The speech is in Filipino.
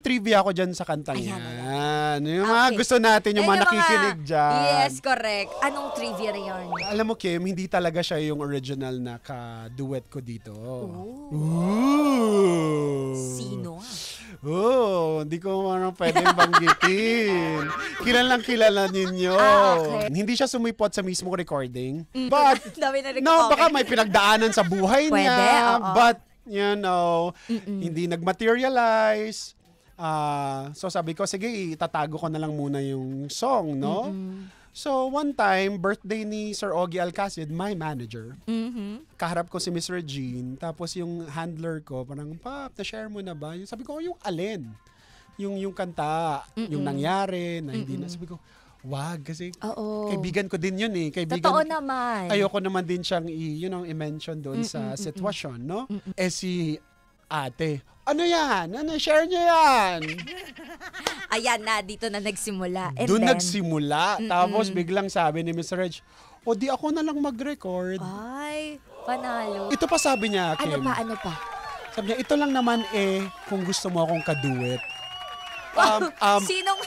trivia ako dyan sa kantang Ayan, yan. Yung mga Okay. gusto natin, yung mga Ayun, nakikinig dyan. Yes, correct. Anong trivia na yun? Alam mo, Kim, hindi talaga siya yung original na ka-duet ko dito. Oh. Ooh. Sino? Hindi ko man pwedeng banggitin. Kilalang kilala ninyo. Okay. Hindi siya sumipot sa mismong recording. But, Dami na no, baka may pinagdaanan sa buhay Pwede, niya. oo. But, you know, hindi nag-materialize. So sabi ko, sige, itatago ko na lang muna yung song, no? So, one time, birthday ni Sir Ogie Alcacid, my manager. Kaharap ko si Miss Regine, tapos yung handler ko, parang, Pap, na-share mo na ba? Sabi ko, yung alin? Yung kanta, yung nangyari, na hindi na. Sabi ko, wag, kasi Oo. kaibigan ko din yun eh. Totoo naman. Ayoko naman din siyang i-mention doon sa sitwasyon, no? Eh si ate, ano yan? Ano, share niya yan? Ayan na, dito na nagsimula. And Doon then, nagsimula. Tapos biglang sabi ni Mr. Reg, o di ako na lang mag-record. Ay, panalo. Ito pa sabi niya, Kim. Ano pa? Sabi niya, ito lang naman kung gusto mo akong kaduet. Sinong...